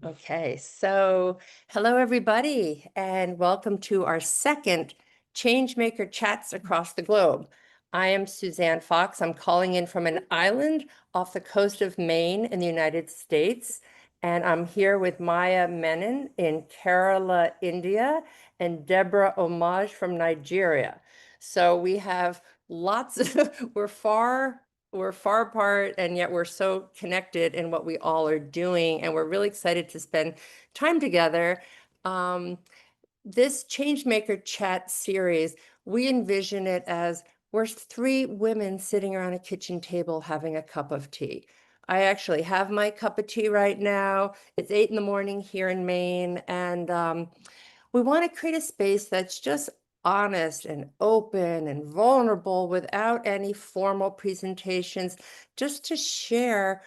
Okay, so hello everybody, and welcome to our second Changemaker Chats across the globe. I am Suzanne Fox. I'm calling in from an island off the coast of Maine in the United States, and I'm here with Maya Menon in Kerala, India, and Deborah Omage from Nigeria. So we have lots of, we're far apart and yet we're so connected in what we all are doing, and we're really excited to spend time together. This Changemaker Chat series, we envision it as we're three women sitting around a kitchen table having a cup of tea. I actually have my cup of tea right now. It's 8 in the morning here in Maine, and we want to create a space that's just honest and open and vulnerable without any formal presentations, just to share.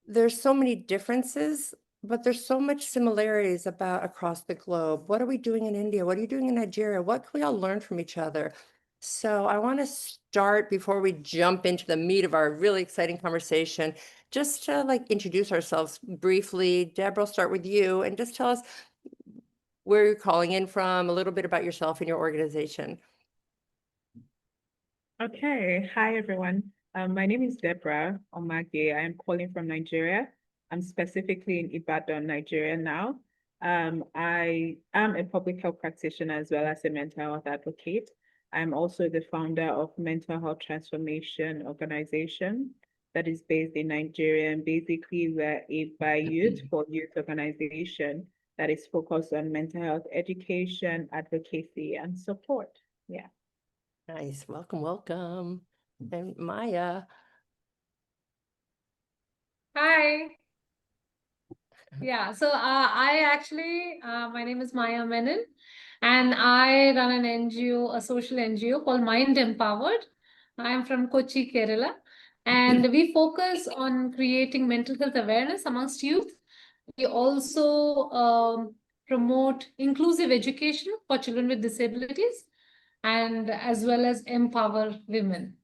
There's so many differences, but there's so much similarities about across the globe. What are we doing in India? What are you doing in Nigeria? What can we all learn from each other? So I want to start before we jump into the meat of our really exciting conversation, just to introduce ourselves briefly. Deborah, I'll start with you and just tell us where you're calling in from, a little bit about yourself and your organization. Okay, hi everyone. My name is Deborah Omage. I am calling from Nigeria. I'm specifically in Ibadan, Nigeria now. I am a public health practitioner as well as a mental health advocate. I'm also the founder of Mental Health Transformation Organization that is based in Nigeria. And basically, we're a by youth for youth organization that is focused on mental health education, advocacy, and support. Yeah. Nice. Welcome, welcome. And Maya. Hi. Yeah, so my name is Maya Menon, and I run an NGO, a social NGO called Mind Empowered. I am from Kochi, Kerala, and we focus on creating mental health awareness amongst youth. We also promote inclusive education for children with disabilities, and as well as empower women.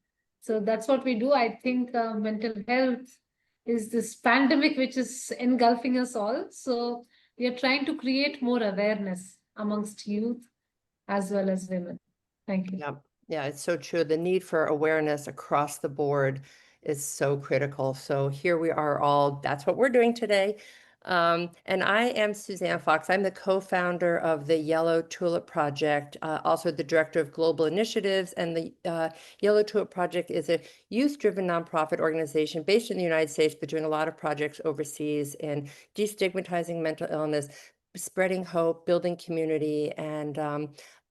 So that's what we do. I think mental health is this pandemic which is engulfing us all. So we are trying to create more awareness amongst youth as well as women. Thank you. Yeah, yeah, it's so true. The need for awareness across the board is so critical. So here we are all, that's what we're doing today. And I am Suzanne Fox. I'm the co-founder of the Yellow Tulip Project, also the director of global initiatives. And the Yellow Tulip Project is a youth-driven nonprofit organization based in the United States, but doing a lot of projects overseas in destigmatizing mental illness, spreading hope, building community. And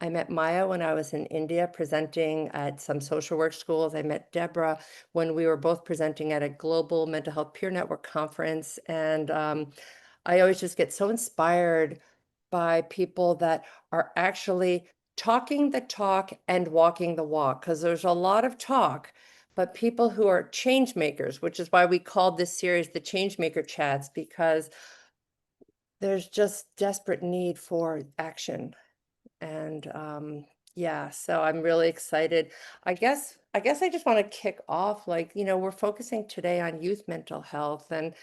I met Maya when I was in India presenting at some social work schools. I met Deborah when we were both presenting at a global mental health peer network conference. And I always just get so inspired by people that are actually talking the talk and walking the walk, because there's a lot of talk, but people who are change makers, which is why we called this series the Changemaker Chats, because there's just desperate need for action. And yeah, so I'm really excited. I guess I just want to kick off, we're focusing today on youth mental health. And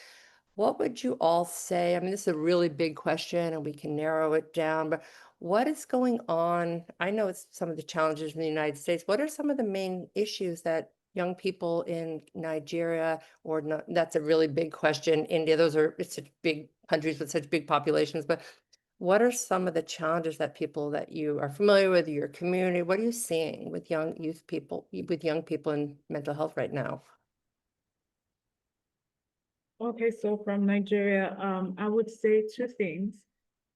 what would you all say? I mean, this is a really big question and we can narrow it down, but what is going on? I know it's some of the challenges in the United States. What are some of the main issues that young people in Nigeria, or not, that's a really big question. India, it's such big countries with such big populations, but what are some of the challenges that people that you are familiar with, your community, what are you seeing with young people in mental health right now? Okay, so from Nigeria, I would say two things.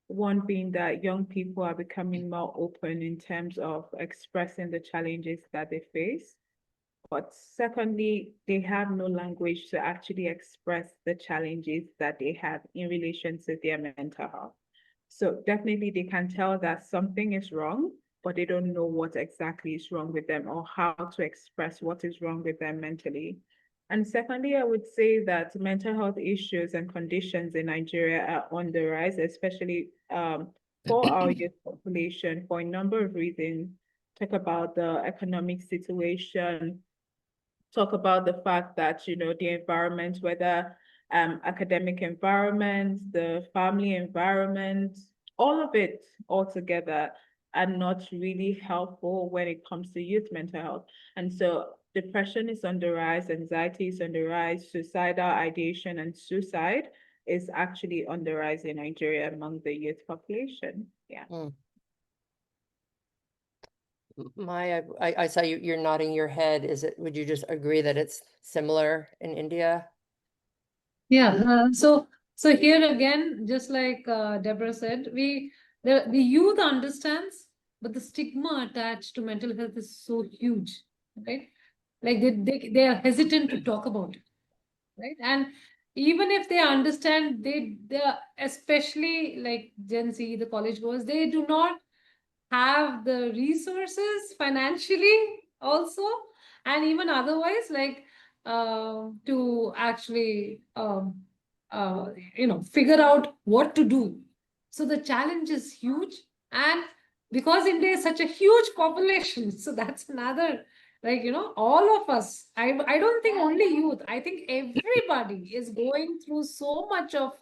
One being that young people are becoming more open in terms of expressing the challenges that they face. But secondly, they have no language to actually express the challenges that they have in relation to their mental health. So definitely they can tell that something is wrong, but they don't know what exactly is wrong with them or how to express what is wrong with them mentally. And secondly, I would say that mental health issues and conditions in Nigeria are on the rise, especially for our youth population, for a number of reasons. Talk about the economic situation, talk about the fact that, the environment, whether academic environment, the family environment, all of it all together are not really helpful when it comes to youth mental health. And so depression is on the rise, anxiety is on the rise, suicidal ideation and suicide is actually on the rise in Nigeria among the youth population. Yeah. Maya, I saw you're nodding your head. Would you just agree that it's similar in India? Yeah, so here again, just like Deborah said, the youth understands, but the stigma attached to mental health is so huge, right? Like they are hesitant to talk about it, right? And even if they understand, they especially like Gen Z, the college goers, they do not have the resources financially also, and even otherwise, like to actually figure out what to do. So the challenge is huge, and because India is such a huge population, so that's another, like, all of us, I don't think only youth, I think everybody is going through so much of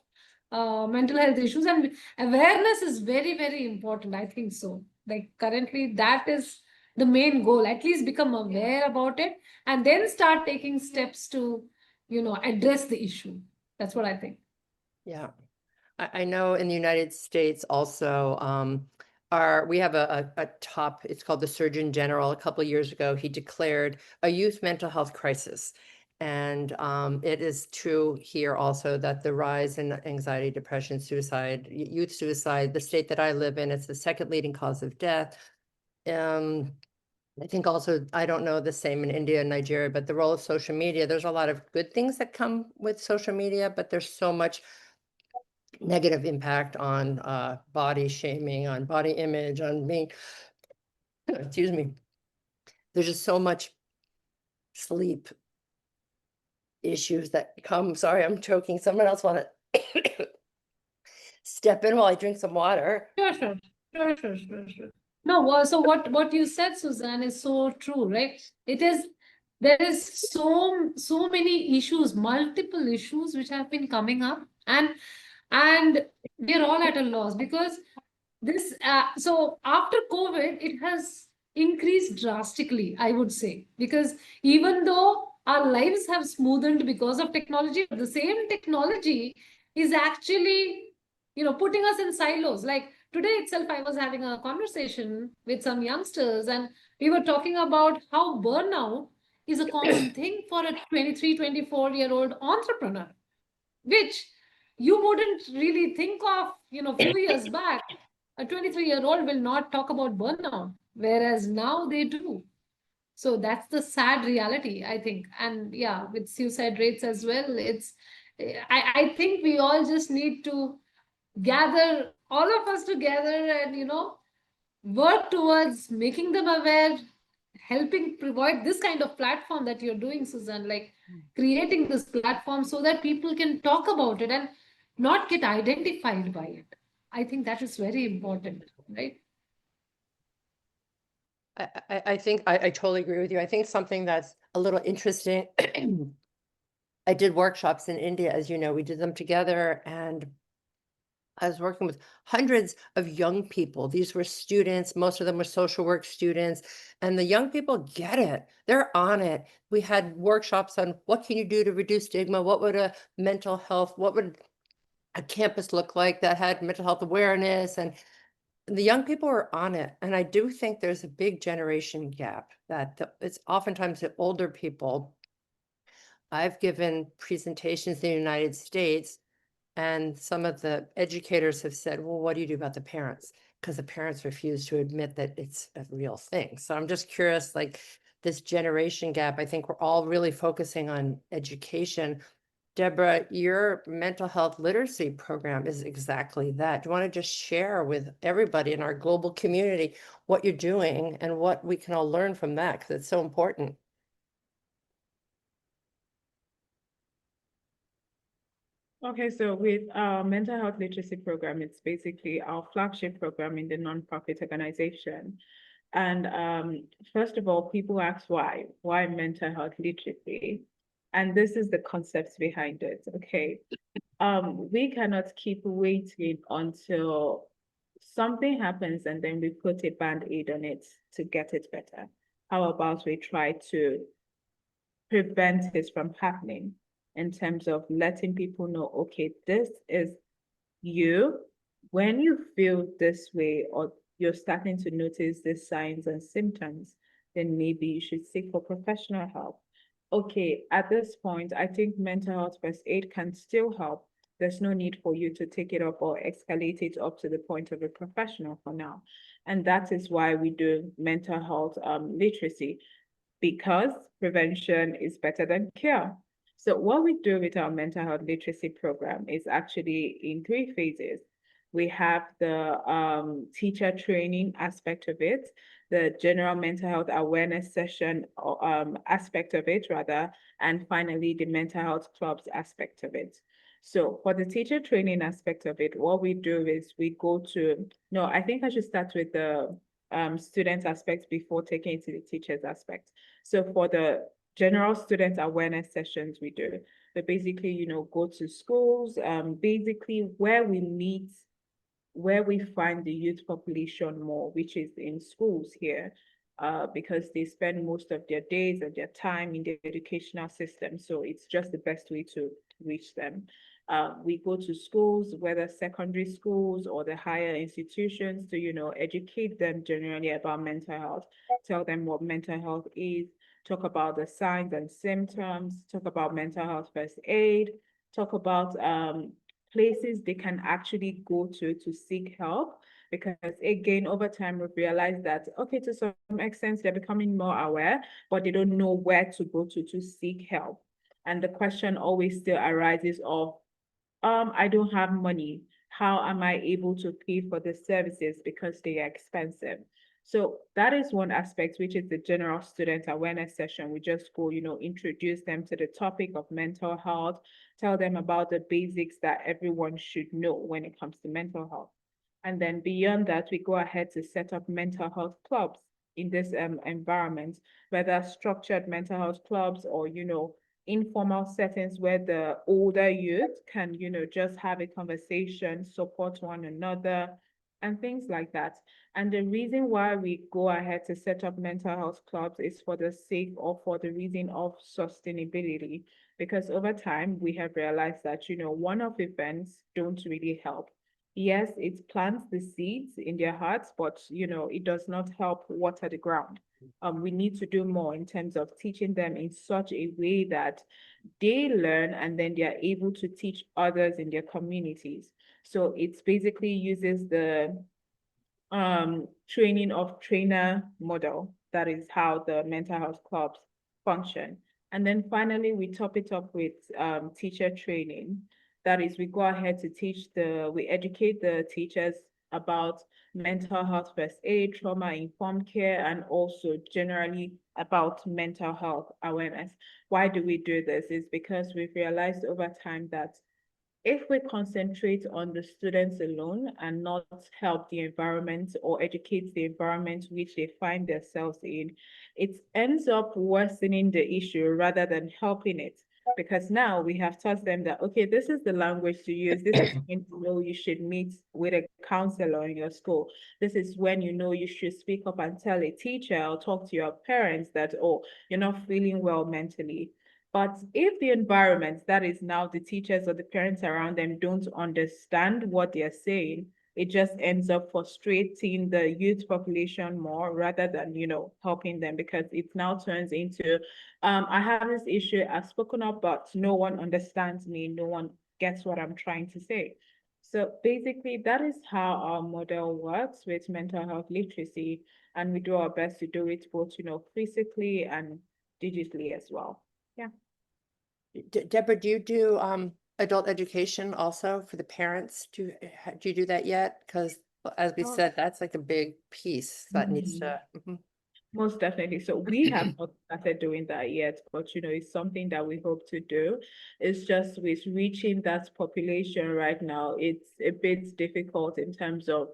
mental health issues, and awareness is very, very important, I think so. Like currently, that is the main goal. At least become aware about it, and then start taking steps to, address the issue. That's what I think. Yeah. I know in the United States also, we have a top, it's called the Surgeon General. A couple of years ago, he declared a youth mental health crisis. And it is true here also that the rise in anxiety, depression, suicide, youth suicide, the state that I live in, it's the second leading cause of death. I think also, I don't know the same in India and Nigeria, but the role of social media, there's a lot of good things that come with social media, but there's so much negative impact on body shaming, on body image, on being, excuse me. There's just so much sleep issues that come. Sorry, I'm choking. Someone else want to step in while I drink some water. Sure. No, so what you said, Suzanne, is so true, right? There is so many issues, multiple issues which have been coming up, and we're all at a loss because this so after COVID, it has increased drastically, I would say, because even though our lives have smoothened because of technology, the same technology is actually, putting us in silos. Like today itself, I was having a conversation with some youngsters, and we were talking about how burnout is a common thing for a 23, 24-year-old entrepreneur, which you wouldn't really think of, few years back. A 23-year-old will not talk about burnout, whereas now they do. So that's the sad reality, I think. And yeah, with suicide rates as well, I think we all just need to gather all of us together and, work towards making them aware, helping provide this kind of platform that you're doing, Suzanne, like creating this platform so that people can talk about it and not get identified by it. I think that is very important, right? I think I totally agree with you. I think something that's a little interesting. I did workshops in India, as you know, we did them together, and I was working with hundreds of young people. These were students, most of them were social work students, and the young people get it. They're on it. We had workshops on what can you do to reduce stigma? What would what would a campus look like that had mental health awareness? And the young people are on it. And I do think there's a big generation gap it's oftentimes the older people. I've given presentations in the United States, and some of the educators have said, well, what do you do about the parents? Because the parents refuse to admit that it's a real thing. So I'm just curious, like this generation gap, I think we're all really focusing on education. Deborah, your mental health literacy program is exactly that. Do you want to just share with everybody in our global community what you're doing and what we can all learn from that? Because it's so important. Okay, so with our mental health literacy program, it's basically our flagship program in the nonprofit organization. And first of all, people ask why mental health literacy? And this is the concept behind it, okay? We cannot keep waiting until something happens and then we put a band-aid on it to get it better. How about we try to prevent it from happening in terms of letting people know, okay, this is you. When you feel this way or you're starting to notice the signs and symptoms, then maybe you should seek for professional help. Okay, at this point, I think mental health first aid can still help. There's no need for you to take it up or escalate it up to the point of a professional for now. And that is why we do mental health literacy, because prevention is better than cure. So what we do with our mental health literacy program is actually in 3 phases. We have the teacher training aspect of it, the general mental health awareness session aspect of it rather, and finally the mental health clubs aspect of it. So for the teacher training aspect of it, what we do is we go to, no, I think I should start with the student aspect before taking it to the teachers aspect. So for the general student awareness sessions we do, but basically, go to schools, basically where we meet, where we find the youth population more, which is in schools here, because they spend most of their days and their time in the educational system. So it's just the best way to reach them. We go to schools, whether secondary schools or the higher institutions, to, educate them generally about mental health, tell them what mental health is, talk about the signs and symptoms, talk about mental health first aid, talk about places they can actually go to seek help. Because again, over time, we've realized that, okay, to some extent, they're becoming more aware, but they don't know where to go to seek help. And the question always still arises of, I don't have money. How am I able to pay for the services because they are expensive? So that is one aspect, which is the general student awareness session. We just go, introduce them to the topic of mental health, tell them about the basics that everyone should know when it comes to mental health. And then beyond that, we go ahead to set up mental health clubs in this environment, whether structured mental health clubs or, informal settings where the older youth can, just have a conversation, support one another, and things like that. And the reason why we go ahead to set up mental health clubs is for the sake or for the reason of sustainability. Because over time, we have realized that, one-off events don't really help. Yes, it plants the seeds in their hearts, but, it does not help water the ground. We need to do more in terms of teaching them in such a way that they learn and then they are able to teach others in their communities. So it's basically uses the training of trainer model. That is how the mental health clubs function. And then finally, we top it up with teacher training. That is, we go ahead to we educate the teachers about mental health first aid, trauma-informed care, and also generally about mental health awareness. Why do we do this? Is because we've realized over time that if we concentrate on the students alone and not help the environment or educate the environment which they find themselves in, it ends up worsening the issue rather than helping it. Because now we have taught them that, okay, this is the language to use. This is when you know you should meet with a counselor in your school. This is when you know you should speak up and tell a teacher or talk to your parents that, oh, you're not feeling well mentally. But if the environment, that is now the teachers or the parents around them, don't understand what they're saying, it just ends up frustrating the youth population more rather than, helping them, because it now turns into, I have this issue, I've spoken up, but no one understands me, no one gets what I'm trying to say. So basically, that is how our model works with mental health literacy, and we do our best to do it both, physically and digitally as well. Yeah. Deborah, do you do adult education also for the parents? Do you do that yet? Because as we Oh. said, that's like a big piece that needs to. Most definitely. So we have not started doing that yet, but it's something that we hope to do. It's just with reaching that population right now, it's a bit difficult in terms of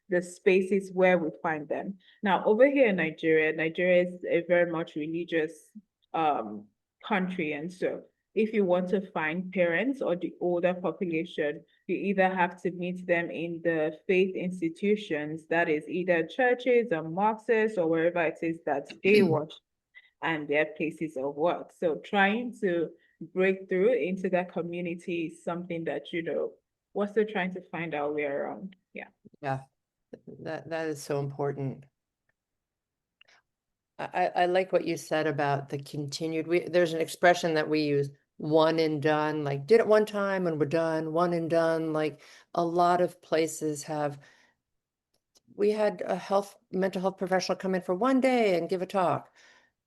the spaces where we find them. Now, over here in Nigeria is a very much religious country. And so if you want to find parents or the older population, you either have to meet them in the faith institutions, that is either churches or mosques or wherever it is that they worship, and their places of work. So trying to break through into that community is something that, we're still trying to find our way around. Yeah. Yeah, that is so important. I like what you said about the continued, there's an expression that we use, one and done, like did it one time and we're done, one and done. Like a lot of places have, we had a mental health professional come in for one day and give a talk.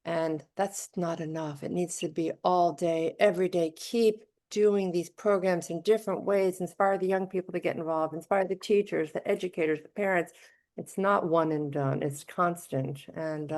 And that's not enough. It needs to be all day, every day. Keep doing these programs in different ways, inspire the young people to get involved, inspire the teachers, the educators, the parents. It's not one and done, it's constant. And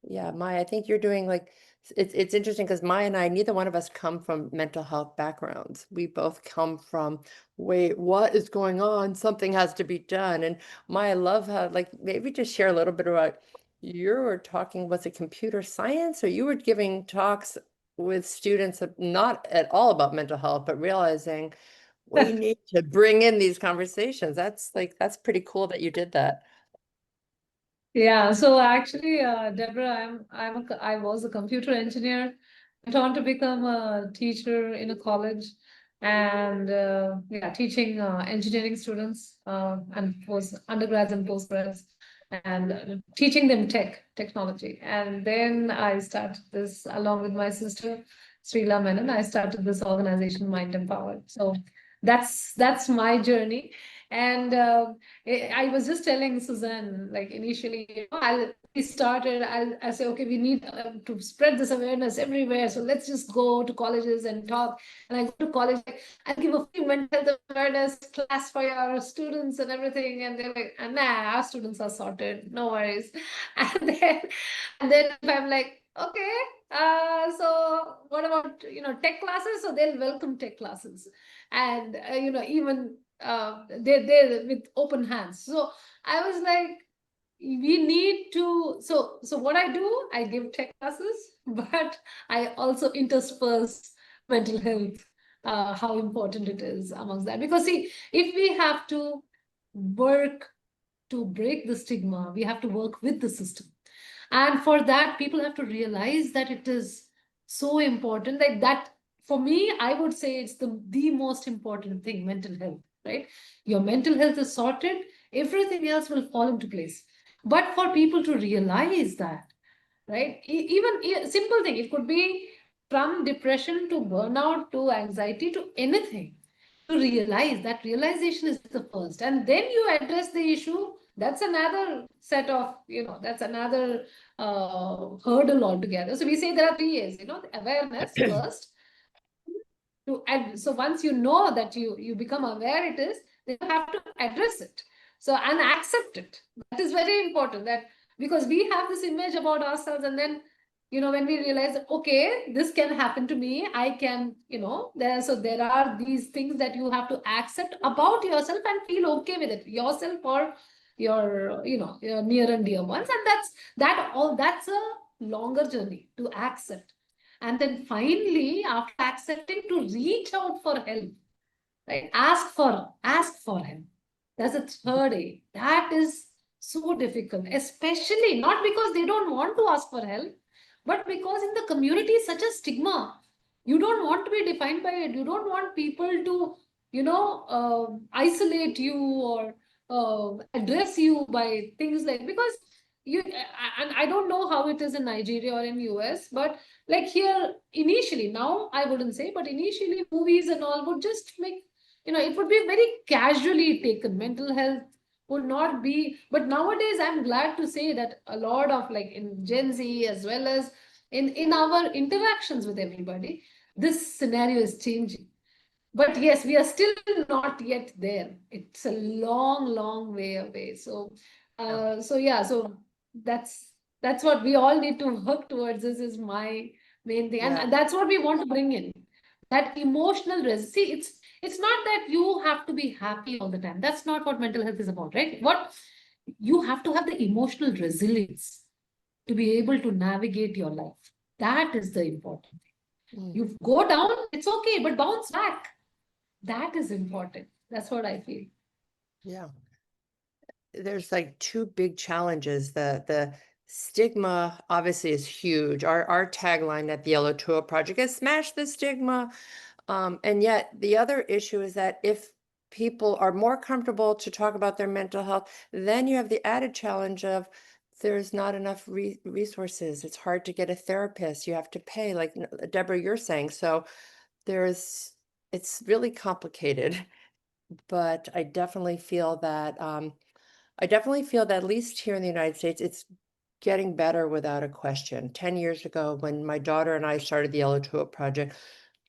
yeah, Maya, I think you're doing like, it's interesting because Maya and I, neither one of us come from mental health backgrounds. We both come from, wait, what is going on? Something has to be done. And Maya, I love how, like, maybe just share a little bit about, you were talking, was it computer science, or you were giving talks with students not at all about mental health, but realizing we need to bring in these conversations. That's pretty cool that you did that. Yeah, so actually, Deborah, I was a computer engineer. Went on to become a teacher in a college, and yeah, teaching engineering students and post undergrads and postgrads, and teaching them technology. And then I started this along with my sister, Srila Menon. I started this organization, Mind Empowered. So that's my journey. And I was just telling Suzanne, like initially, I say, okay, we need to spread this awareness everywhere. So let's just go to colleges and talk. And I go to college, I'll give a free mental health awareness class for your students and everything. And they're like, nah, our students are sorted, no worries. And then if I'm like, okay, so what about, tech classes? So they'll welcome tech classes. And, even they're with open hands. So I was like, we need to, so what I do, I give tech classes, but I also intersperse mental health, how important it is amongst that. Because see, if we have to work to break the stigma, we have to work with the system. And for that, people have to realize that it is so important. Like that, for me, I would say it's the most important thing, mental health, right? Your mental health is sorted, everything else will fall into place. But for people to realize that, right? Even simple thing, it could be from depression to burnout to anxiety to anything. To realize that realization is the first, and then you address the issue. That's another set of, that's another hurdle altogether. So we say there are 3 A's, the awareness first. So once you know that you become aware it is, then you have to address it. So and accept it. That is very important. That because we have this image about ourselves, and then when we realize that, okay, this can happen to me, I can, there are these things that you have to accept about yourself and feel okay with it, yourself or your your near and dear ones. And that's a longer journey to accept. And then finally, after accepting, to reach out for help, right? Ask for help. That's a third A. That is so difficult, especially not because they don't want to ask for help, but because in the community is such a stigma. You don't want to be defined by it. You don't want people to, isolate you or address you by things like, because and I don't know how it is in Nigeria or in US, but like here initially, now I wouldn't say, but initially movies and all would just make, it would be very casually taken. Mental health would not be, but nowadays I'm glad to say that a lot of, like in Gen Z as well as in our interactions with everybody, this scenario is changing. But yes, we are still not yet there. It's a long way away. So so that's what we all need to work towards. This is my main thing. And that's what we want to bring in. That emotional see, it's not that you have to be happy all the time. That's not what mental health is about, right? What you have to have the emotional resilience to be able to navigate your life. That is the important thing. Mm. You go down, it's okay, but bounce back. That is important. That's what I feel. Yeah. There's like two big challenges. The stigma obviously is huge. Our tagline at the Yellow Tulip Project is smash the stigma. And yet the other issue is that if people are more comfortable to talk about their mental health, then you have the added challenge of there's not enough resources. It's hard to get a therapist. You have to pay, like Deborah, you're saying. So it's really complicated. But I definitely feel that at least here in the United States, it's getting better without a question. 10 years ago, when my daughter and I started the Yellow Tulip Project,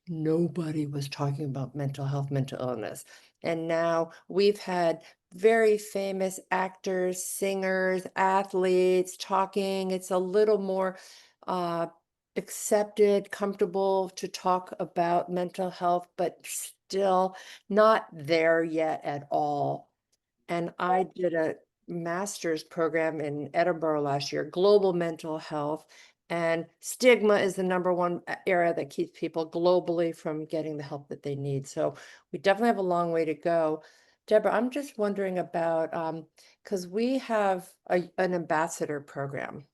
nobody was talking about mental health, mental illness. And now we've had very famous actors, singers, athletes talking. It's a little more accepted, comfortable to talk about mental health, but still not there yet at all. And I did a master's program in Edinburgh last year, global mental health. And stigma is the number one area that keeps people globally from getting the help that they need. So we definitely have a long way to go. Deborah, I'm just wondering about, because we have an ambassador program.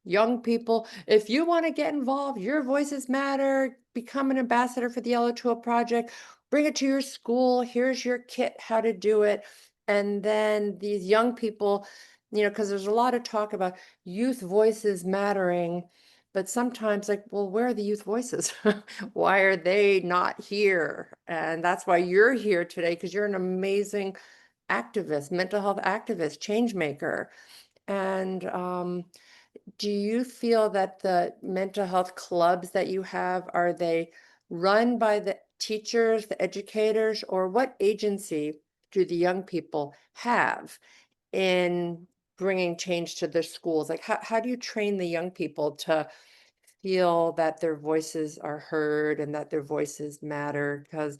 Young people, if you want to get involved, your voices matter, become an ambassador for the Yellow Tulip Project, bring it to your school, here's your kit, how to do it. And then these young people, because there's a lot of talk about youth voices mattering, but sometimes like, well, where are the youth voices? Why are they not here? And that's why you're here today, because you're an amazing activist, mental health activist, change maker. And do you feel that the mental health clubs that you have, are they run by the teachers, the educators, or what agency do the young people have in bringing change to their schools? Like, how do you train the young people to feel that their voices are heard and that their voices matter? Because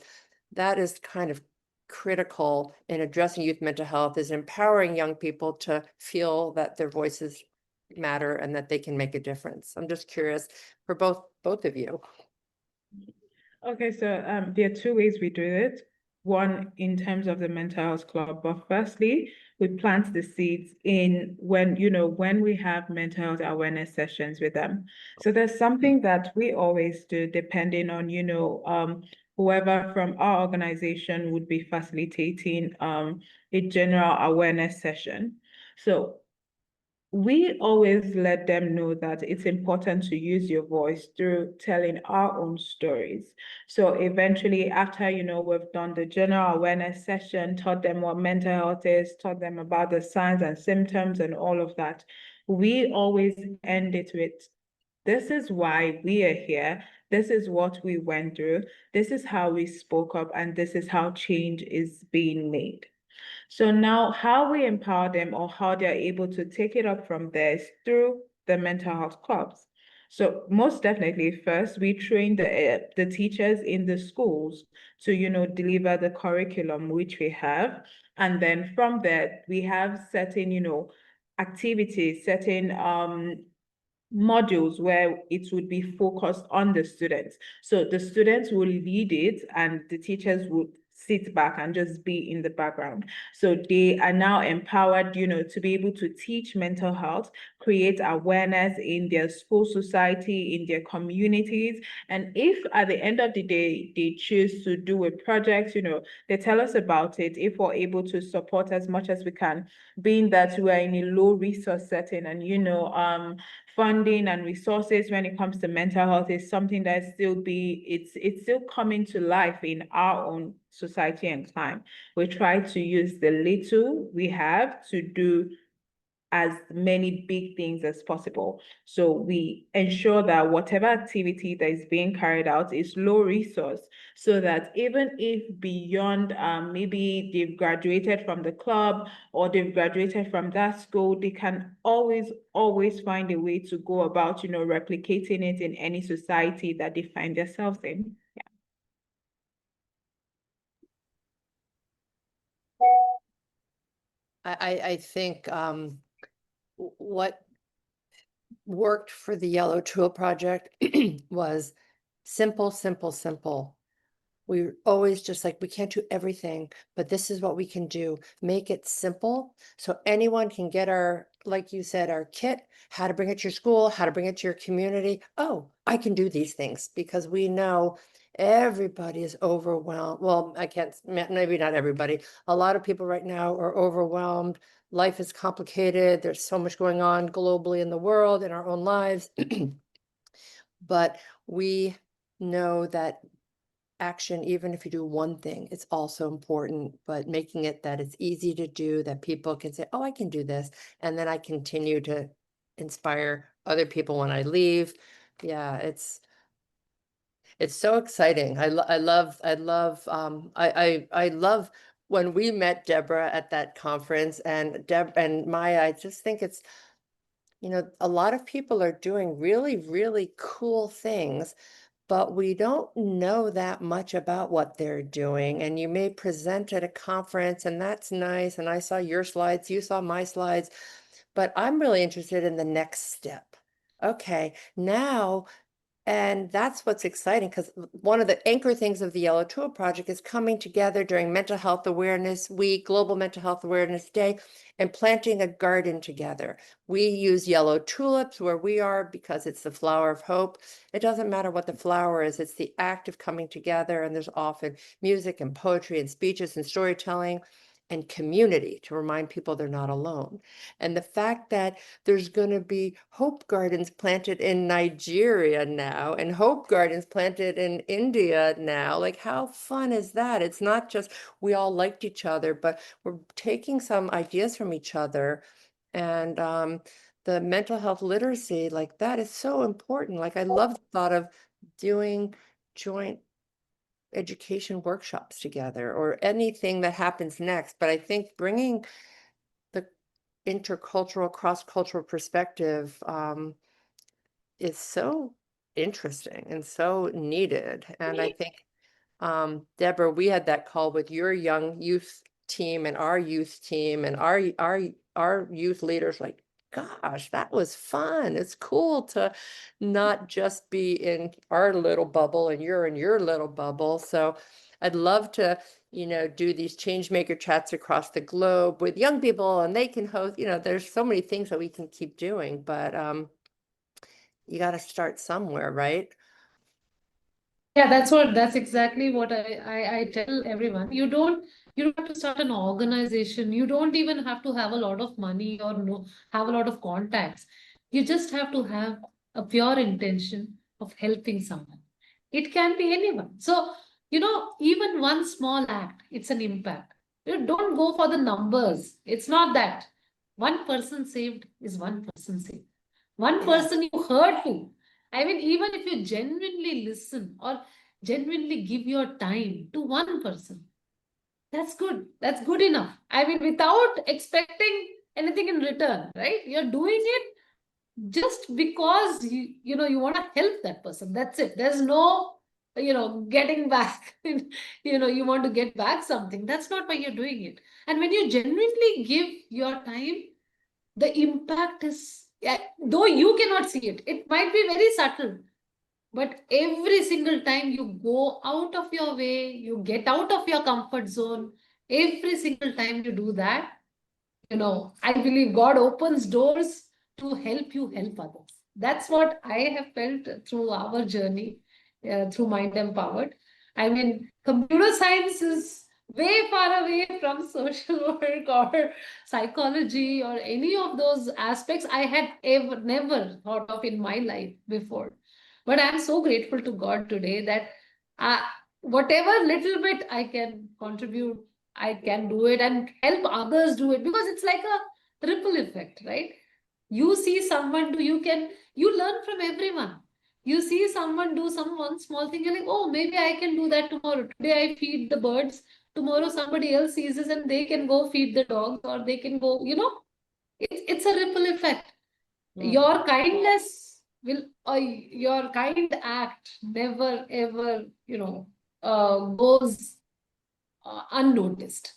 that is kind of critical in addressing youth mental health, is empowering young people to feel that their voices matter and that they can make a difference. I'm just curious for both of you. Okay, so there are two ways we do it. One, in terms of the mental health club, but firstly, we plant the seeds in when we have mental health awareness sessions with them. So there's something that we always do, depending on whoever from our organization would be facilitating a general awareness session. So we always let them know that it's important to use your voice through telling our own stories. So eventually, after, we've done the general awareness session, taught them what mental health is, taught them about the signs and symptoms and all of that, we always end it with, this is why we are here. This is what we went through. This is how we spoke up, and this is how change is being made. So now how we empower them, or how they're able to take it up from there, is through the mental health clubs. So most definitely, first, we train the teachers in the schools to, deliver the curriculum which we have. And then from there, we have certain, activities, certain modules where it would be focused on the students. So the students will lead it and the teachers would sit back and just be in the background. So they are now empowered, to be able to teach mental health, create awareness in their school society, in their communities. And if at the end of the day, they choose to do a project, they tell us about it. If we're able to support as much as we can, being that we are in a low resource setting, and, funding and resources when it comes to mental health is something that it's still coming to life in our own society and time. We try to use the little we have to do as many big things as possible. So we ensure that whatever activity that is being carried out is low resource, so that even if beyond maybe they've graduated from the club or they've graduated from that school, they can always find a way to go about, replicating it in any society that they find themselves in. I think what worked for the Yellow Tulip Project was simple, simple, simple. We were always just like, we can't do everything, but this is what we can do. Make it simple so anyone can get our, like you said, our kit, how to bring it to your school, how to bring it to your community. Oh, I can do these things because we know everybody is overwhelmed. Well, I can't, maybe not everybody. A lot of people right now are overwhelmed. Life is complicated. There's so much going on globally in the world, in our own lives. But we know that action, even if you do one thing, it's also important, but making it that it's easy to do, that people can say, oh, I can do this. And then I continue to inspire other people when I leave. Yeah, it's so exciting. I love when we met Deborah at that conference, and Deb and Maya, I just think it's, a lot of people are doing really, really cool things, but we don't know that much about what they're doing. And you may present at a conference, and that's nice. And I saw your slides, you saw my slides, but I'm really interested in the next step. Okay, now, and that's what's exciting, because one of the anchor things of the Yellow Tulip Project is coming together during Mental Health Awareness Week, Global Mental Health Awareness Day, and planting a garden together. We use yellow tulips where we are because it's the flower of hope. It doesn't matter what the flower is, it's the act of coming together. And there's often music and poetry and speeches and storytelling and community to remind people they're not alone. And the fact that there's going to be hope gardens planted in Nigeria now and hope gardens planted in India now, like how fun is that? It's not just we all liked each other, but we're taking some ideas from each other. And the mental health literacy, like that is so important. Like I love the thought of doing joint education workshops together or anything that happens next. But I think bringing the intercultural, cross-cultural perspective is so interesting and so needed. And I think, Deborah, we had that call with your young youth team and our youth team and our youth leaders, like, gosh, that was fun. It's cool to not just be in our little bubble and you're in your little bubble. So I'd love to, do these Changemaker chats across the globe with young people, and they can host, there's so many things that we can keep doing, but you got to start somewhere, right? Yeah, that's exactly what I tell everyone. You don't have to start an organization. You don't even have to have a lot of money or have a lot of contacts. You just have to have a pure intention of helping someone. It can be anyone. So, even one small act, it's an impact. You don't go for the numbers. It's not that. One person saved is one person saved. One Yeah. person you heard to. I mean, even if you genuinely listen or genuinely give your time to one person, that's good. That's good enough. I mean, without expecting anything in return, right? You're doing it just because you want to help that person. That's it. There's no, getting back. You want to get back something. That's not why you're doing it. And when you genuinely give your time, the impact is, yeah, though you cannot see it, it might be very subtle, but every single time you go out of your way, you get out of your comfort zone, every single time you do that, I believe God opens doors to help you help others. That's what I have felt through our journey, through Mind Empowered. I mean, computer science is way far away from social work or psychology or any of those aspects I had ever never thought of in my life before. But I'm so grateful to God today that uh, whatever little bit I can contribute, I can do it and help others do it, because it's like a ripple effect, right? You see someone do, you learn from everyone. You see someone do some one small thing, you're like, oh, maybe I can do that tomorrow. Today I feed the birds. Tomorrow somebody else sees this and they can go feed the dogs, or they can go, it's a ripple effect. Your kindness will, or your kind act never ever, goes unnoticed.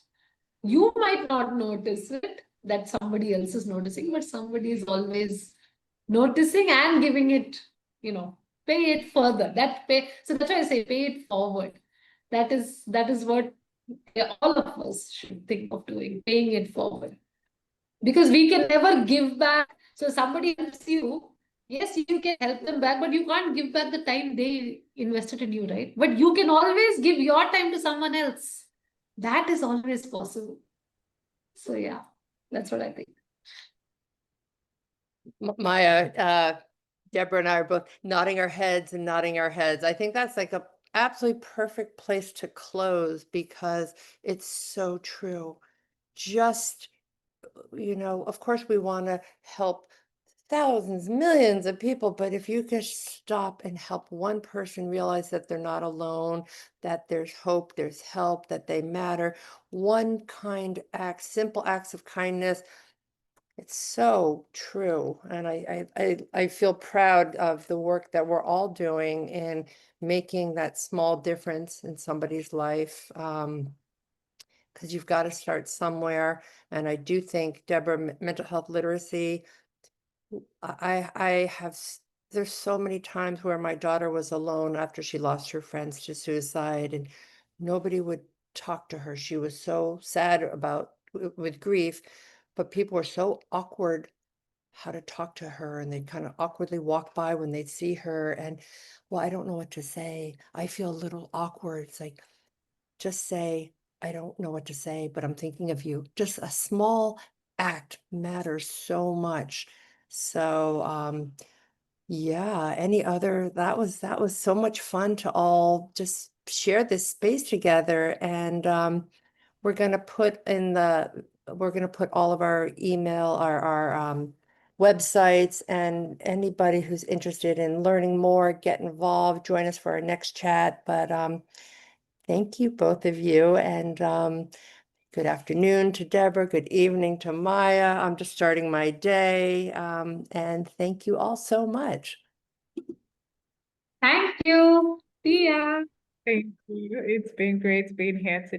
You might not notice it that somebody else is noticing, but somebody is always noticing and giving it, pay it further. So that's why I say pay it forward. That is what all of us should think of doing, paying it forward. Because we can never give back. So somebody helps you, yes, you can help them back, but you can't give back the time they invested in you, right? But you can always give your time to someone else. That is always possible. So yeah, that's what I think. Maya, Deborah and I are both nodding our heads and nodding our heads. I think that's like a absolutely perfect place to close because it's so true. Just, of course we want to help thousands, millions of people, but if you can stop and help one person realize that they're not alone, that there's hope, there's help, that they matter, one kind act, simple acts of kindness, it's so true. And I feel proud of the work that we're all doing in making that small difference in somebody's life. Because you've got to start somewhere. And I do think, Deborah, mental health literacy, there's so many times where my daughter was alone after she lost her friends to suicide and nobody would talk to her. She was so sad with grief, but people were so awkward how to talk to her and they'd kind of awkwardly walk by when they'd see her and, well, I don't know what to say. I feel a little awkward. It's like, just say, I don't know what to say, but I'm thinking of you. Just a small act matters so much. So, yeah, that was so much fun to all just share this space together. And we're gonna put all of our email, our websites, and anybody who's interested in learning more, get involved, join us for our next chat. But thank you, both of you, and good afternoon to Deborah, good evening to Maya. I'm just starting my day, and thank you all so much. Thank you. See ya. Thank you. It's been great being here today.